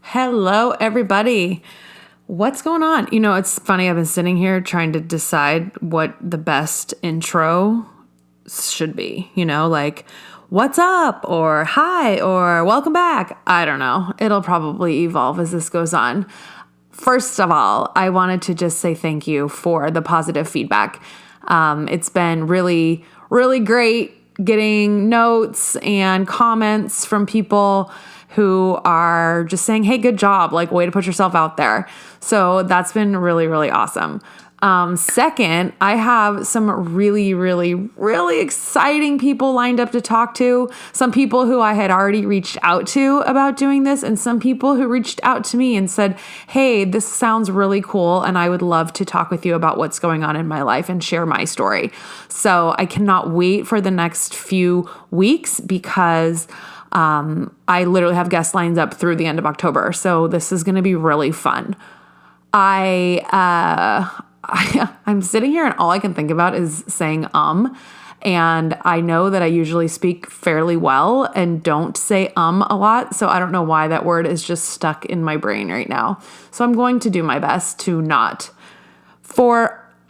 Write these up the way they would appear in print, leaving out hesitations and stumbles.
Hello, everybody. What's going on? It's funny. I've been sitting here trying to decide what the best intro should be, like what's up or hi or welcome back. I don't know. It'll probably evolve as this goes on. First of all, I wanted to just say thank you for the positive feedback. It's been really, really great getting notes and comments from people who are just saying, hey, good job, like way to put yourself out there. So that's been really, really awesome. Second, I have some really, really, really exciting people lined up to talk to. Some people who I had already reached out to about doing this, and some people who reached out to me and said, hey, this sounds really cool, and I would love to talk with you about what's going on in my life and share my story. So I cannot wait for the next few weeks because I literally have guest lines up through the end of October. So this is going to be really fun. I'm sitting here and all I can think about is saying and I know that I usually speak fairly well and don't say a lot, so I don't know why that word is just stuck in my brain right now. So I'm going to do my best to not.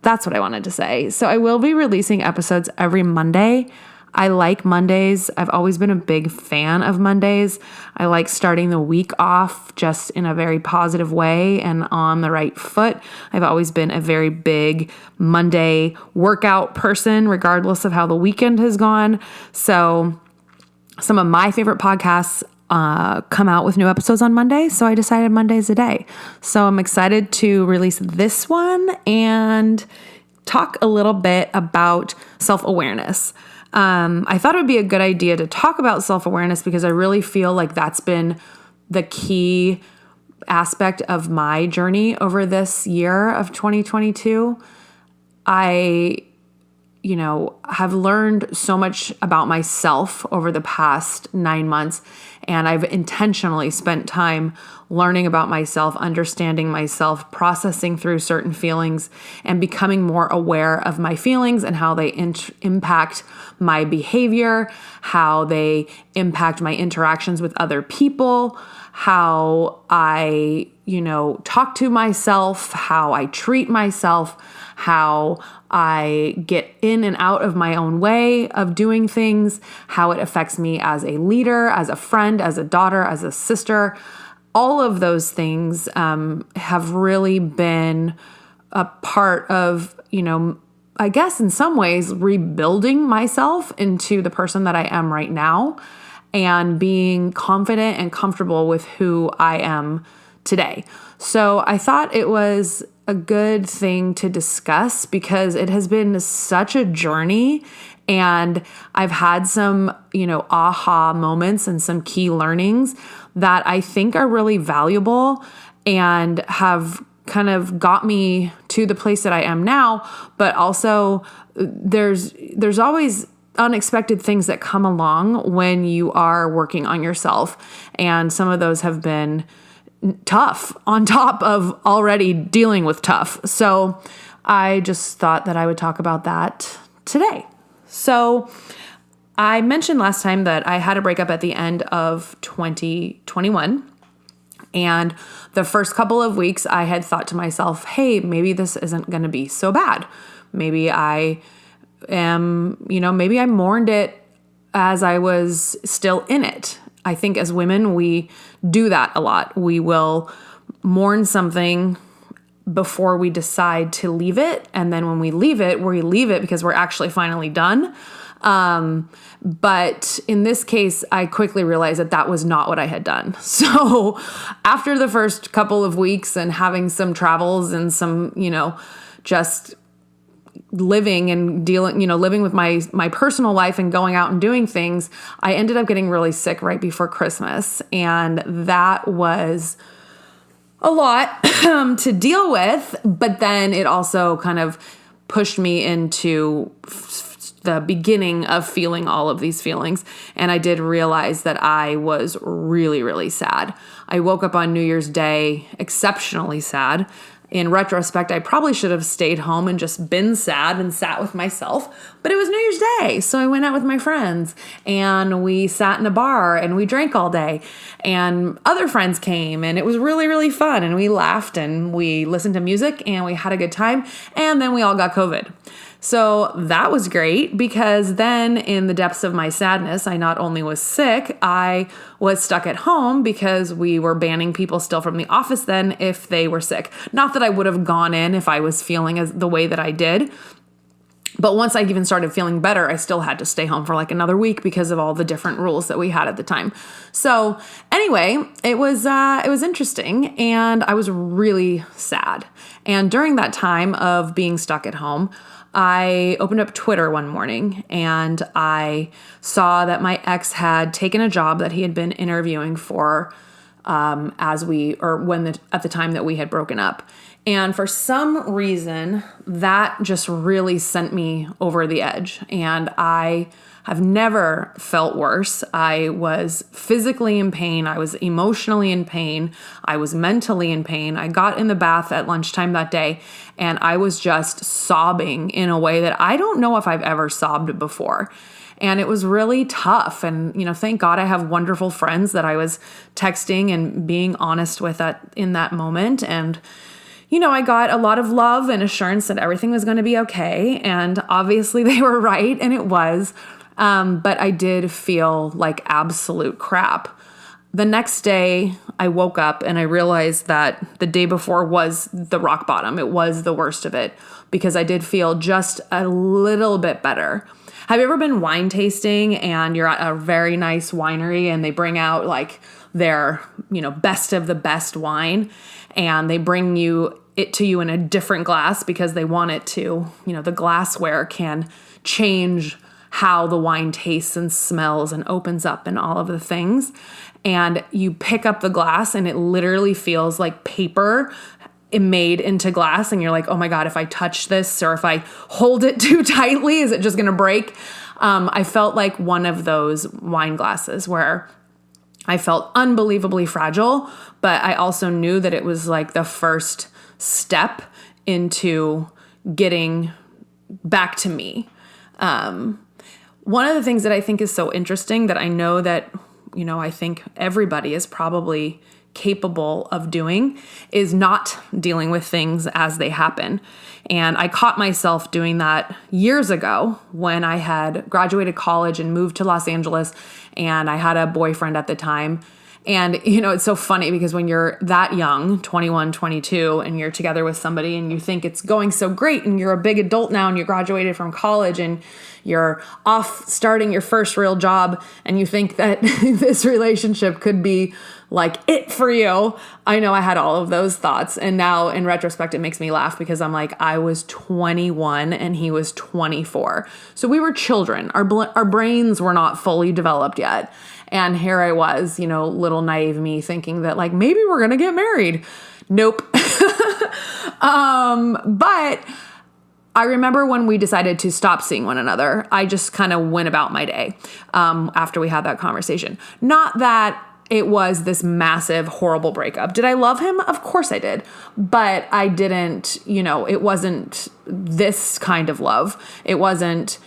That's what I wanted to say. So I will be releasing episodes every Monday. I like Mondays. I've always been a big fan of Mondays. I like starting the week off just in a very positive way and on the right foot. I've always been a very big Monday workout person, regardless of how the weekend has gone. So some of my favorite podcasts come out with new episodes on Monday. So I decided Monday's a day. So I'm excited to release this one and talk a little bit about self-awareness. I thought it would be a good idea to talk about self-awareness because I really feel like that's been the key aspect of my journey over this year of 2022. I have learned so much about myself over the past 9 months, and I've intentionally spent time learning about myself, understanding myself, processing through certain feelings, and becoming more aware of my feelings and how they impact my behavior, how they impact my interactions with other people, how I, talk to myself, how I treat myself, how I get in and out of my own way of doing things, how it affects me as a leader, as a friend, as a daughter, as a sister. All of those things have really been a part of, I guess in some ways rebuilding myself into the person that I am right now and being confident and comfortable with who I am today. So I thought it was a good thing to discuss because it has been such a journey and I've had some, aha moments and some key learnings that I think are really valuable and have kind of got me to the place that I am now. But also there's always unexpected things that come along when you are working on yourself. And some of those have been tough on top of already dealing with tough. So I just thought that I would talk about that today. So I mentioned last time that I had a breakup at the end of 2021. And the first couple of weeks I had thought to myself, hey, maybe this isn't going to be so bad. Maybe I mourned it as I was still in it. I think as women, we do that a lot. We will mourn something before we decide to leave it. And then when we leave it because we're actually finally done. But in this case, I quickly realized that was not what I had done. So after the first couple of weeks and having some travels and some, just living and living with my personal life and going out and doing things, I ended up getting really sick right before Christmas. And that was a lot to deal with, but then it also kind of pushed me into the beginning of feeling all of these feelings. And I did realize that I was really, really sad. I woke up on New Year's Day exceptionally sad. in retrospect, I probably should have stayed home and just been sad and sat with myself. But it was New Year's Day, so I went out with my friends and we sat in a bar and we drank all day. And other friends came and it was really, really fun. And we laughed and we listened to music and we had a good time. And then we all got COVID. So that was great because then in the depths of my sadness, I not only was sick, I was stuck at home because we were banning people still from the office then if they were sick. Not that I would have gone in if I was feeling as the way that I did. But once I even started feeling better, I still had to stay home for like another week because of all the different rules that we had at the time. So anyway, it was interesting and I was really sad. And during that time of being stuck at home, I opened up Twitter one morning and I saw that my ex had taken a job that he had been interviewing for at the time that we had broken up. And for some reason, that just really sent me over the edge. And I have never felt worse. I was physically in pain. I was emotionally in pain. I was mentally in pain. I got in the bath at lunchtime that day and I was just sobbing in a way that I don't know if I've ever sobbed before. And it was really tough. And, thank God I have wonderful friends that I was texting and being honest with in that moment. And I got a lot of love and assurance that everything was going to be okay. And obviously they were right, and it was. But I did feel like absolute crap. The next day, I woke up and I realized that the day before was the rock bottom. It was the worst of it because I did feel just a little bit better. Have you ever been wine tasting and you're at a very nice winery and they bring out like their, best of the best wine and they bring it to you in a different glass because they want it to, the glassware can change how the wine tastes and smells and opens up and all of the things. And you pick up the glass and it literally feels like paper made into glass. And you're like, oh my God, if I touch this or if I hold it too tightly, is it just going to break? I felt like one of those wine glasses where I felt unbelievably fragile, but I also knew that it was like the first step into getting back to me. One of the things that I think is so interesting that I know that, I think everybody is probably capable of doing is not dealing with things as they happen. And I caught myself doing that years ago when I had graduated college and moved to Los Angeles and I had a boyfriend at the time. And, it's so funny because when you're that young, 21, 22, and you're together with somebody and you think it's going so great and you're a big adult now and you graduated from college and you're off starting your first real job and you think that this relationship could be like it for you. I know I had all of those thoughts. And now in retrospect, it makes me laugh because I'm like, I was 21 and he was 24. So we were children. Our brains were not fully developed yet. And here I was, little naive me thinking that like, maybe we're going to get married. Nope. But I remember when we decided to stop seeing one another, I just kind of went about my day after we had that conversation. Not that it was this massive, horrible breakup. Did I love him? Of course I did. But I didn't, it wasn't this kind of love. It wasn't,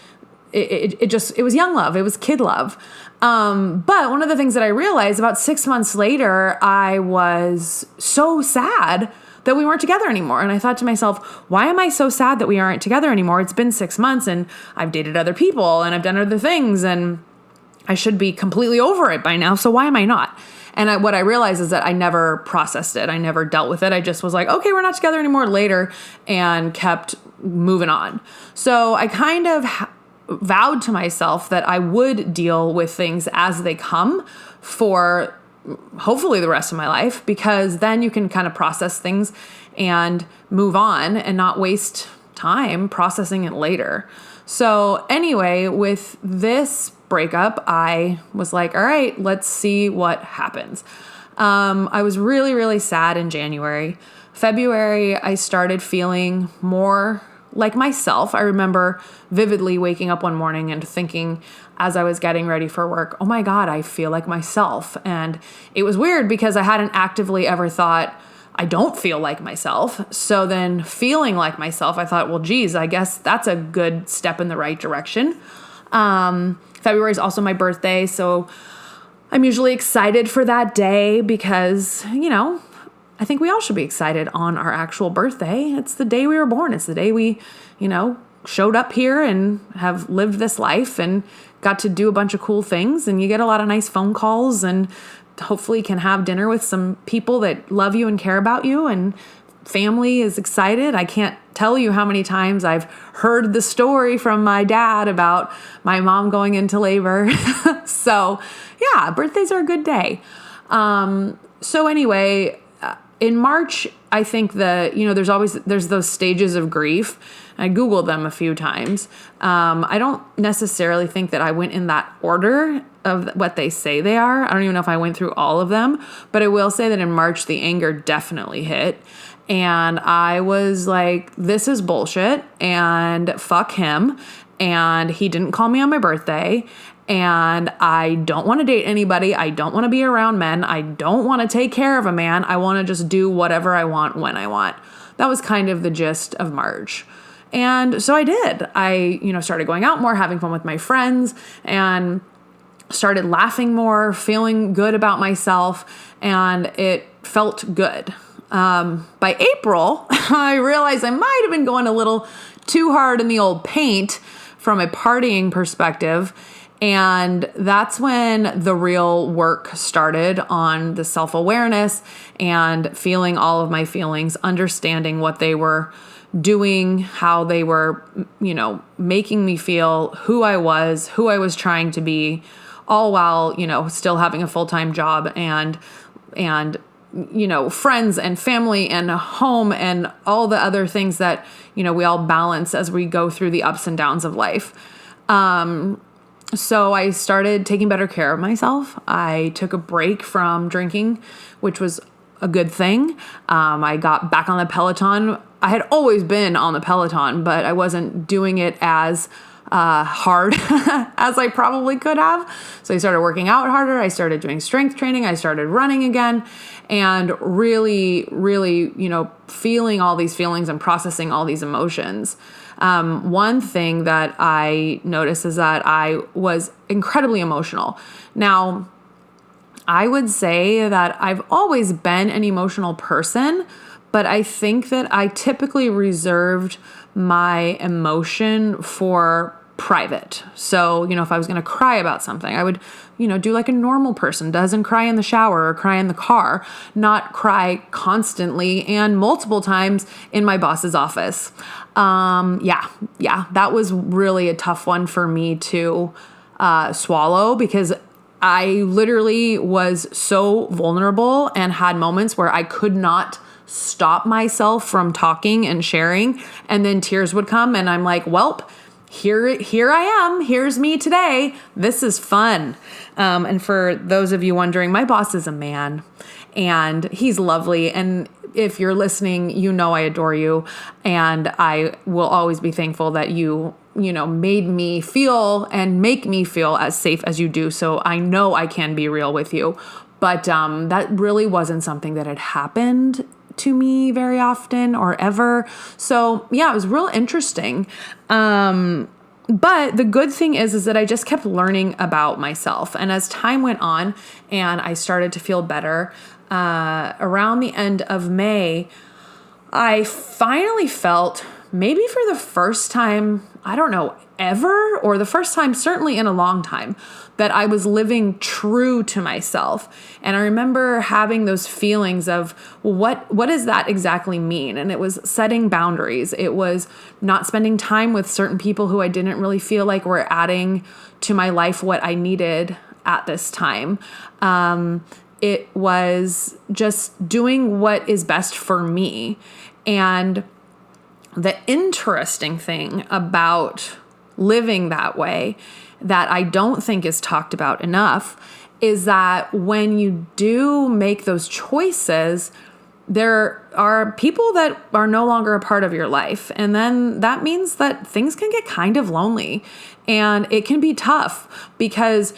it was young love. It was kid love. But one of the things that I realized about 6 months later, I was so sad that we weren't together anymore. And I thought to myself, why am I so sad that we aren't together anymore? It's been 6 months and I've dated other people and I've done other things and I should be completely over it by now. So why am I not? And what I realized is that I never processed it. I never dealt with it. I just was like, okay, we're not together anymore later and kept moving on. So I kind of vowed to myself that I would deal with things as they come for hopefully the rest of my life, because then you can kind of process things and move on and not waste time processing it later. So anyway, with this breakup, I was like, all right, let's see what happens. I was really, really sad in January. February, I started feeling more like myself. I remember vividly waking up one morning and thinking as I was getting ready for work, oh my God, I feel like myself. And it was weird because I hadn't actively ever thought I don't feel like myself. So then feeling like myself, I thought, well, geez, I guess that's a good step in the right direction. February is also my birthday, so I'm usually excited for that day because, I think we all should be excited on our actual birthday. It's the day we were born. It's the day we, showed up here and have lived this life and got to do a bunch of cool things. And you get a lot of nice phone calls and hopefully can have dinner with some people that love you and care about you, and family is excited. I can't tell you how many times I've heard the story from my dad about my mom going into labor. So yeah, birthdays are a good day. So anyway, in March, I think there's those stages of grief. I Googled them a few times. I don't necessarily think that I went in that order of what they say they are. I don't even know if I went through all of them, but I will say that in March, the anger definitely hit. And I was like, this is bullshit and fuck him. And he didn't call me on my birthday. And I don't want to date anybody. I don't want to be around men. I don't want to take care of a man. I want to just do whatever I want when I want. That was kind of the gist of March. And so I did. I, started going out more, having fun with my friends, and started laughing more, feeling good about myself, and it felt good. By April, I realized I might have been going a little too hard in the old paint from a partying perspective. And that's when the real work started on the self-awareness and feeling all of my feelings, understanding what they were doing, how they were, making me feel who I was trying to be, all while, still having a full-time job and friends and family and a home and all the other things that, we all balance as we go through the ups and downs of life. So I started taking better care of myself. I took a break from drinking, which was a good thing. I got back on the Peloton. I had always been on the Peloton, but I wasn't doing it as hard as I probably could have. So I started working out harder. I started doing strength training. I started running again, and really, really, feeling all these feelings and processing all these emotions. One thing that I noticed is that I was incredibly emotional. Now, I would say that I've always been an emotional person, but I think that I typically reserved my emotion for private. So, if I was going to cry about something, I would, do like a normal person doesn't, cry in the shower or cry in the car, not cry constantly and multiple times in my boss's office. That was really a tough one for me to swallow, because I literally was so vulnerable and had moments where I could not stop myself from talking and sharing, and then tears would come and I'm like, welp, here I am. Here's me today. This is fun. And for those of you wondering, my boss is a man and he's lovely. And if you're listening, I adore you. And I will always be thankful that you made me feel and make me feel as safe as you do. So I know I can be real with you. But that really wasn't something that had happened to me very often or ever. So yeah, it was real interesting. But the good thing is that I just kept learning about myself. And as time went on and I started to feel better, around the end of May, I finally felt, maybe for the first time, I don't know, ever, or the first time certainly in a long time, that I was living true to myself. And I remember having those feelings of, well, what does that exactly mean? And it was setting boundaries. It was not spending time with certain people who I didn't really feel like were adding to my life what I needed at this time. It was just doing what is best for me. And the interesting thing about living that way that I don't think is talked about enough is that when you do make those choices, there are people that are no longer a part of your life. And then that means that things can get kind of lonely and it can be tough because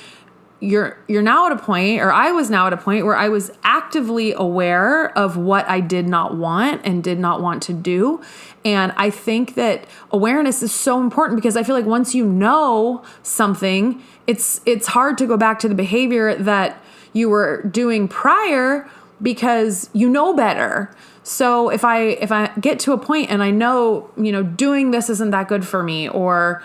you're now at a point, or I was now at a point where I was actively aware of what I did not want and did not want to do. And I think that awareness is so important, because I feel like once you know something, it's hard to go back to the behavior that you were doing prior, because you know better. So if I get to a point and I know, doing this isn't that good for me, or,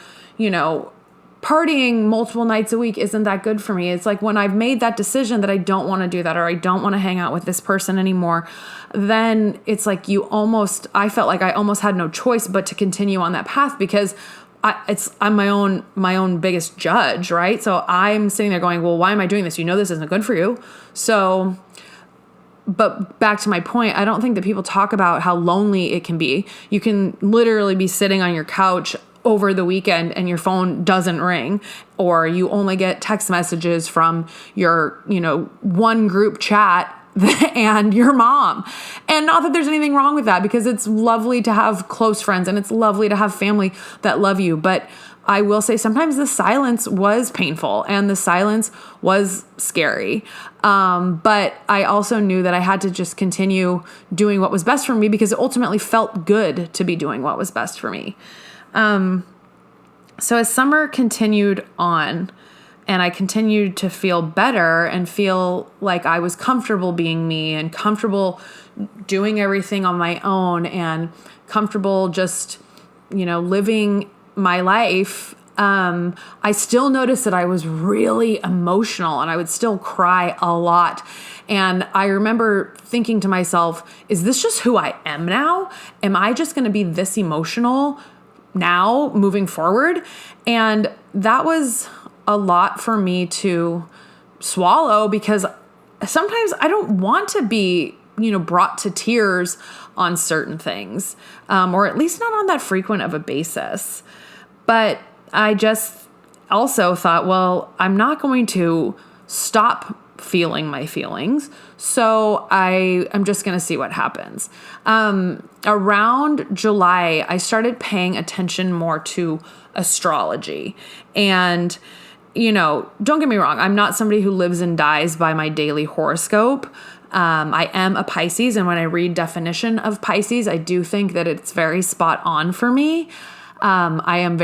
partying multiple nights a week isn't that good for me. It's like when I've made that decision that I don't want to do that, or I don't want to hang out with this person anymore, then it's like I felt like I almost had no choice but to continue on that path, because I'm my own biggest judge, right? So I'm sitting there going, well, why am I doing this? This isn't good for you. So, but back to my point, I don't think that people talk about how lonely it can be. You can literally be sitting on your couch over the weekend and your phone doesn't ring, or you only get text messages from your, one group chat and your mom. And not that there's anything wrong with that, because it's lovely to have close friends and it's lovely to have family that love you. But I will say sometimes the silence was painful and the silence was scary. But I also knew that I had to just continue doing what was best for me, because it ultimately felt good to be doing what was best for me. So as summer continued on and I continued to feel better and feel like I was comfortable being me and comfortable doing everything on my own and comfortable just, living my life, I still noticed that I was really emotional and I would still cry a lot. And I remember thinking to myself, is this just who I am now? Am I just going to be this emotional now moving forward? And that was a lot for me to swallow, because sometimes I don't want to be, brought to tears on certain things, or at least not on that frequent of a basis. But I just also thought, well, I'm not going to stop feeling my feelings, so I'm just going to see what happens. Around July, I started paying attention more to astrology. And, don't get me wrong, I'm not somebody who lives and dies by my daily horoscope. I am a Pisces, and when I read definition of Pisces, I do think that it's very spot on for me. I am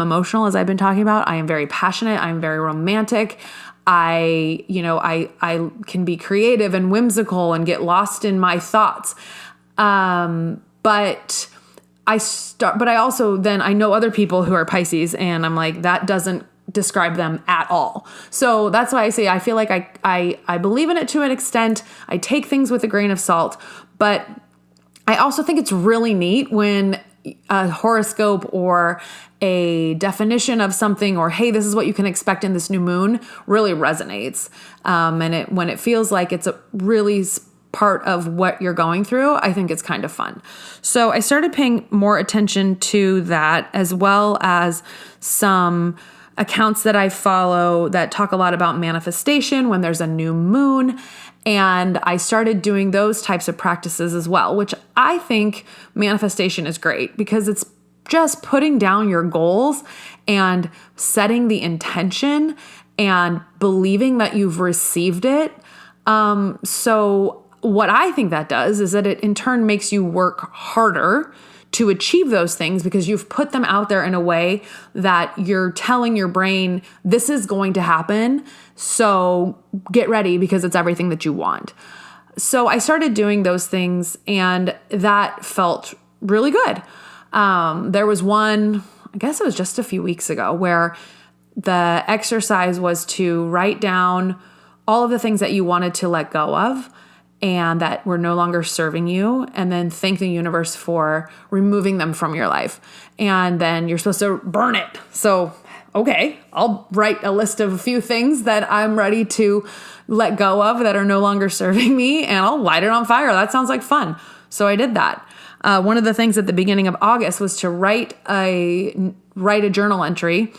emotional, as I've been talking about. I am very passionate. I'm very romantic. I can be creative and whimsical and get lost in my thoughts. But I also then I know other people who are Pisces, and I'm like, that doesn't describe them at all. So that's why I say I feel like I believe in it to an extent. I take things with a grain of salt, but I also think it's really neat when a horoscope or a definition of something, or hey, this is what you can expect in this new moon, really resonates. And when it feels like it's a really part of what you're going through, I think it's kind of fun. So I started paying more attention to that, as well as some accounts that I follow that talk a lot about manifestation when there's a new moon. And I started doing those types of practices as well, which I think manifestation is great, because it's just putting down your goals and setting the intention and believing that you've received it. So what I think that does is that it in turn makes you work harder to achieve those things, because you've put them out there in a way that you're telling your brain, this is going to happen. So get ready, because it's everything that you want. So I started doing those things, and that felt really good. There was one, I guess it was just a few weeks ago, where the exercise was to write down all of the things that you wanted to let go of and that were no longer serving you, and then thank the universe for removing them from your life. And then you're supposed to burn it. So, okay, I'll write a list of a few things that I'm ready to let go of that are no longer serving me, and I'll light it on fire. That sounds like fun. So I did that. One of the things at the beginning of August was to write a journal entry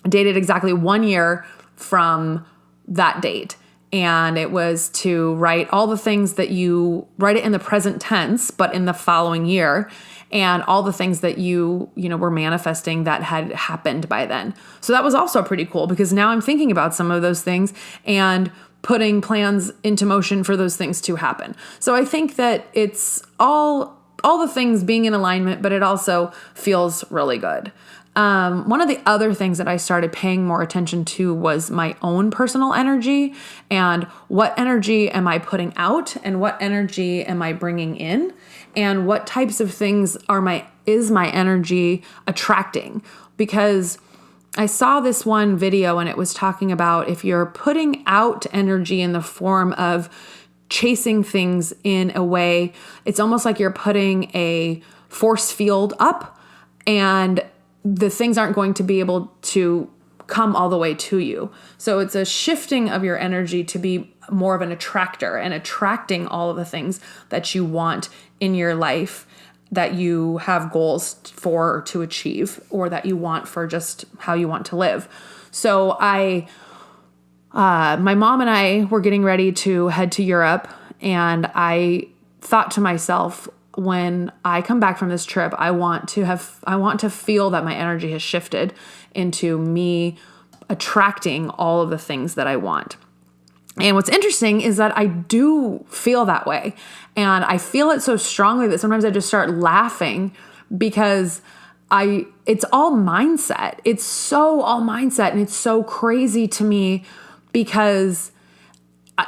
dated exactly 1 year from that date. And it was to write all the things that you write it in the present tense, but in the following year, and all the things that you were manifesting that had happened by then. So that was also pretty cool, because now I'm thinking about some of those things and putting plans into motion for those things to happen. So I think that it's all the things being in alignment, but it also feels really good. One of the other things that I started paying more attention to was my own personal energy, and what energy am I putting out and what energy am I bringing in, and what types of things is my energy attracting. Because I saw this one video and it was talking about if you're putting out energy in the form of chasing things in a way, it's almost like you're putting a force field up, and the things aren't going to be able to come all the way to you. So it's a shifting of your energy to be more of an attractor and attracting all of the things that you want in your life, that you have goals for or to achieve, or that you want for just how you want to live. So my mom and I were getting ready to head to Europe, and I thought to myself, when I come back from this trip, I want to feel that my energy has shifted into me attracting all of the things that I want. And what's interesting is that I do feel that way. And I feel it so strongly that sometimes I just start laughing, because it's all mindset. It's so all mindset, and it's so crazy to me, because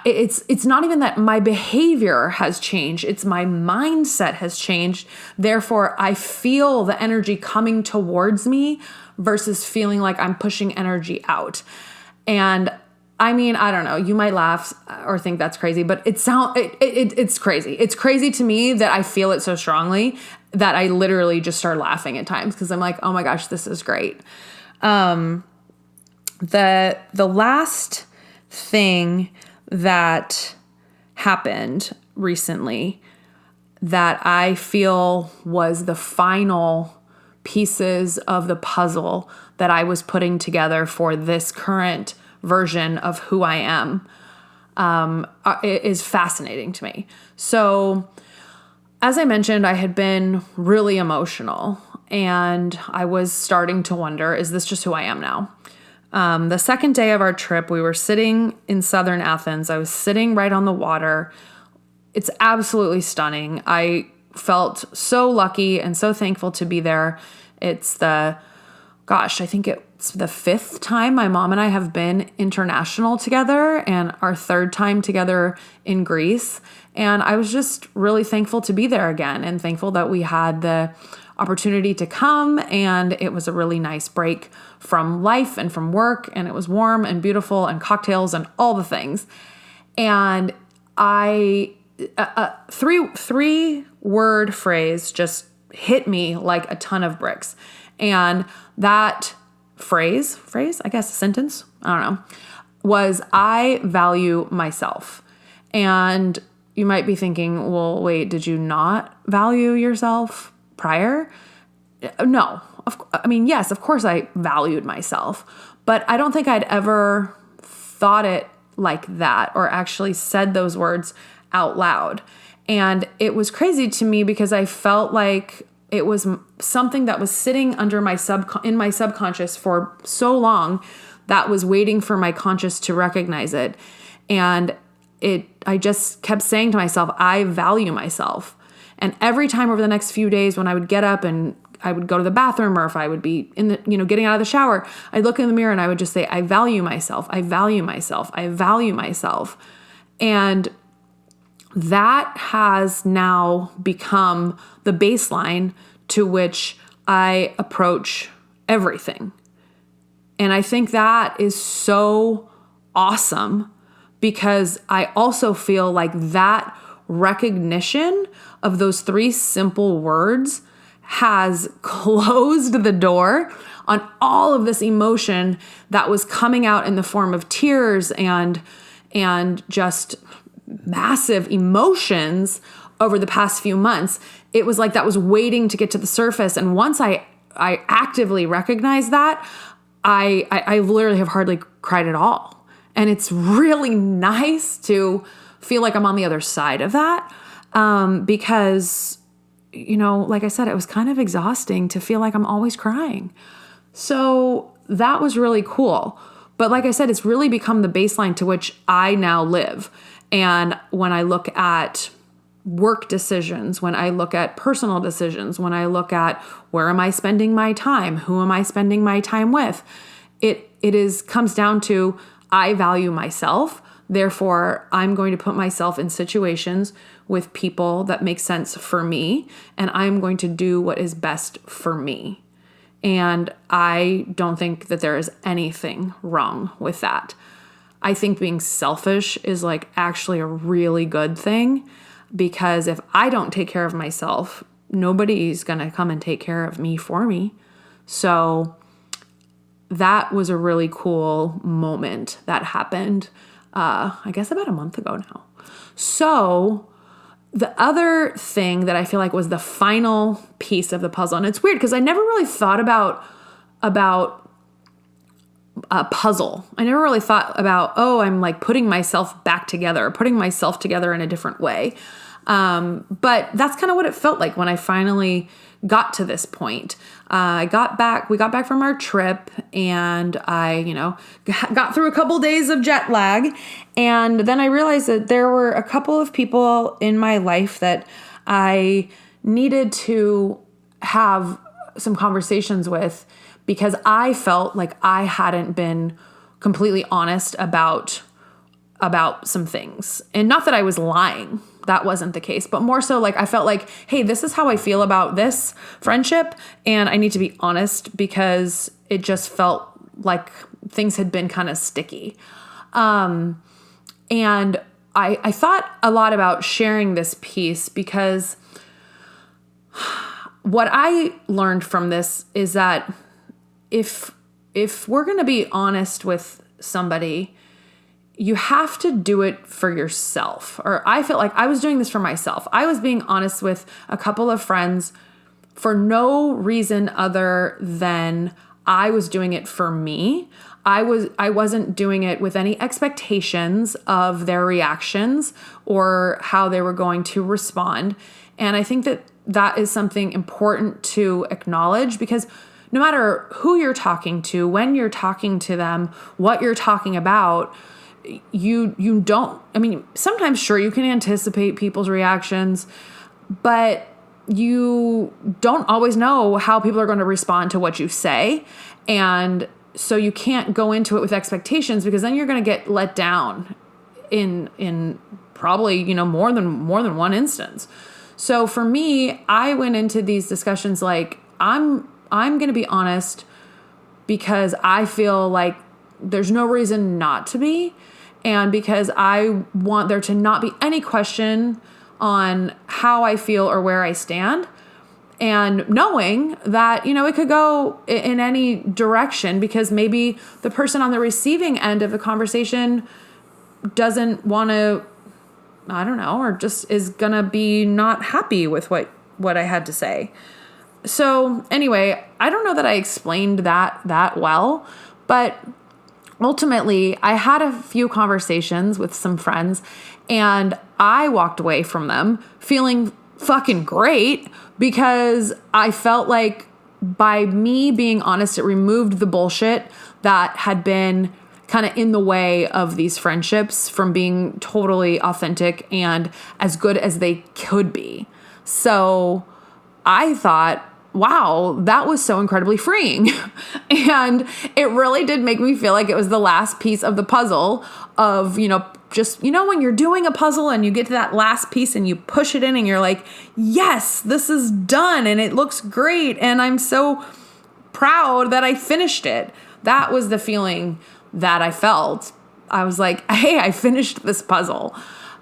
it's not even that my behavior has changed. It's my mindset has changed. Therefore, I feel the energy coming towards me versus feeling like I'm pushing energy out. And I mean, I don't know, you might laugh or think that's crazy, but it's crazy. It's crazy to me that I feel it so strongly that I literally just start laughing at times, because I'm like, oh my gosh, this is great. The last thing that happened recently that I feel was the final pieces of the puzzle that I was putting together for this current version of who I am, is fascinating to me. So, as I mentioned, I had been really emotional, and I was starting to wonder, is this just who I am now? The second day of our trip, we were sitting in southern Athens. I was sitting right on the water. It's absolutely stunning. I felt so lucky and so thankful to be there. I think it's the 5th time my mom and I have been international together, and our 3rd time together in Greece. And I was just really thankful to be there again, and thankful that we had the opportunity to come, and it was a really nice break from life and from work, and it was warm and beautiful and cocktails and all the things. And three word phrase just hit me like a ton of bricks. And that phrase, I guess, a sentence, I don't know, was I value myself. And you might be thinking, well, wait, did you not value yourself prior? No. Yes, of course I valued myself, but I don't think I'd ever thought it like that or actually said those words out loud. And it was crazy to me, because I felt like it was something that was sitting under in my subconscious for so long, that was waiting for my conscious to recognize it. And I just kept saying to myself, I value myself. And every time over the next few days, when I would get up and I would go to the bathroom, or if I would be getting out of the shower, I'd look in the mirror and I would just say, I value myself. I value myself. I value myself. And that has now become the baseline to which I approach everything. And I think that is so awesome, because I also feel like that recognition of those 3 simple words has closed the door on all of this emotion that was coming out in the form of tears and just massive emotions over the past few months. It was like that was waiting to get to the surface. And once I actively recognized that, I literally have hardly cried at all. And it's really nice to feel like I'm on the other side of that, because, like I said, it was kind of exhausting to feel like I'm always crying. So that was really cool. But like I said, it's really become the baseline to which I now live. And when I look at work decisions, when I look at personal decisions, when I look at where am I spending my time, who am I spending my time with, it comes down to I value myself. Therefore, I'm going to put myself in situations with people that make sense for me, and I'm going to do what is best for me. And I don't think that there is anything wrong with that. I think being selfish is like actually a really good thing, because if I don't take care of myself, nobody's going to come and take care of me for me. So that was a really cool moment that happened, I guess about a month ago now. So the other thing that I feel like was the final piece of the puzzle, and it's weird because I never really thought about a puzzle. I never really thought about, I'm like putting myself back together, putting myself together in a different way. But that's kind of what it felt like when I finally got to this point. We got back from our trip, and I, got through a couple days of jet lag. And then I realized that there were a couple of people in my life that I needed to have some conversations with, because I felt like I hadn't been completely honest about some things. And not that I was lying. That wasn't the case, but more so like I felt like, hey, this is how I feel about this friendship, and I need to be honest because it just felt like things had been kind of sticky. And I thought a lot about sharing this piece, because what I learned from this is that if we're going to be honest with somebody, you have to do it for yourself. Or I felt like I was doing this for myself. I was being honest with a couple of friends for no reason other than I was doing it for me. I wasn't doing it with any expectations of their reactions or how they were going to respond. And I think that is something important to acknowledge, because no matter who you're talking to, when you're talking to them, what you're talking about, you don't, sometimes sure you can anticipate people's reactions, but you don't always know how people are going to respond to what you say. And so you can't go into it with expectations, because then you're going to get let down in probably, more than one instance. So for me, I went into these discussions like I'm going to be honest because I feel like there's no reason not to be. And because I want there to not be any question on how I feel or where I stand. And knowing that, it could go in any direction, because maybe the person on the receiving end of the conversation doesn't want to, I don't know, or just is going to be not happy with what I had to say. So anyway, I don't know that I explained that well, but ultimately, I had a few conversations with some friends, and I walked away from them feeling fucking great, because I felt like by me being honest, it removed the bullshit that had been kind of in the way of these friendships from being totally authentic and as good as they could be. So I thought, wow, that was so incredibly freeing. And it really did make me feel like it was the last piece of the puzzle of, just, when you're doing a puzzle and you get to that last piece and you push it in and you're like, yes, this is done and it looks great. And I'm so proud that I finished it. That was the feeling that I felt. I was like, hey, I finished this puzzle.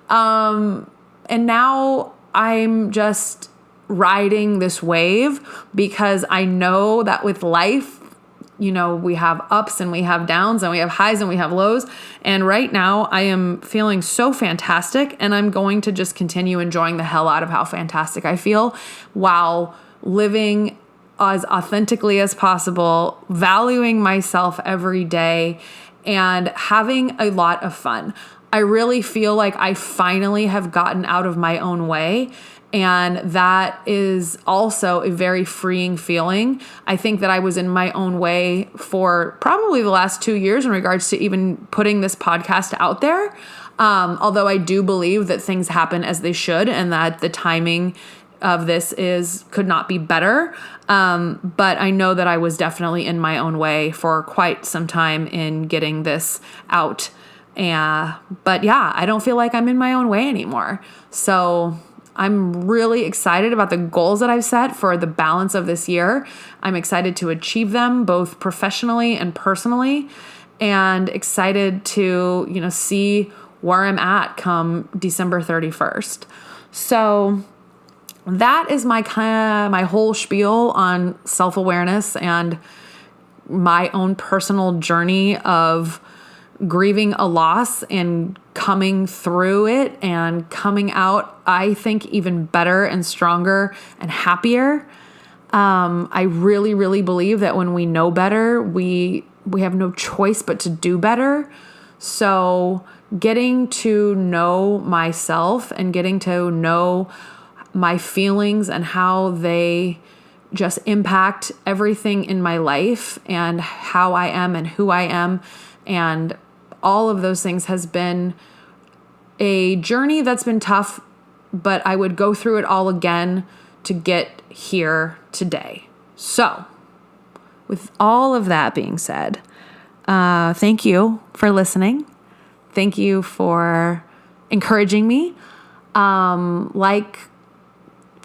And now I'm just riding this wave, because I know that with life, we have ups and we have downs and we have highs and we have lows. And right now I am feeling so fantastic, and I'm going to just continue enjoying the hell out of how fantastic I feel while living as authentically as possible, valuing myself every day, and having a lot of fun. I really feel like I finally have gotten out of my own way. And that is also a very freeing feeling. I think that I was in my own way for probably the last 2 years in regards to even putting this podcast out there. Although I do believe that things happen as they should and that the timing of this could not be better. But I know that I was definitely in my own way for quite some time in getting this out. But yeah, I don't feel like I'm in my own way anymore. So I'm really excited about the goals that I've set for the balance of this year. I'm excited to achieve them both professionally and personally, and excited to, see where I'm at come December 31st. So that is my whole spiel on self-awareness and my own personal journey of grieving a loss and coming through it and coming out, I think, even better and stronger and happier. I really, really believe that when we know better, we have no choice but to do better. So getting to know myself and getting to know my feelings and how they just impact everything in my life and how I am and who I am and all of those things has been a journey that's been tough, but I would go through it all again to get here today. So, with all of that being said, thank you for listening. Thank you for encouraging me. Like,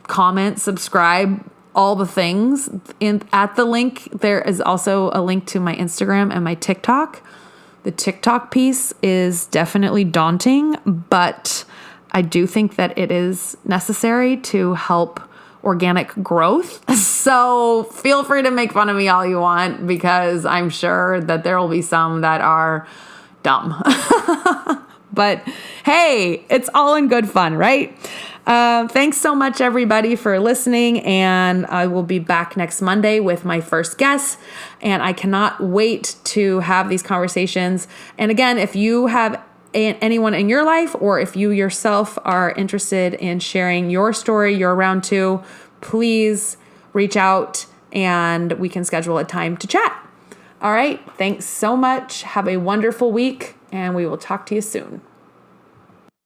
comment, subscribe, all the things. At the link, there is also a link to my Instagram and my TikTok. The TikTok piece is definitely daunting, but I do think that it is necessary to help organic growth. So feel free to make fun of me all you want, because I'm sure that there will be some that are dumb. But hey, it's all in good fun, right? Thanks so much, everybody, for listening, and I will be back next Monday with my first guest, and I cannot wait to have these conversations. And again, if you have anyone in your life, or if you yourself are interested in sharing your story, your round two, please reach out and we can schedule a time to chat. All right, thanks so much. Have a wonderful week, and we will talk to you soon.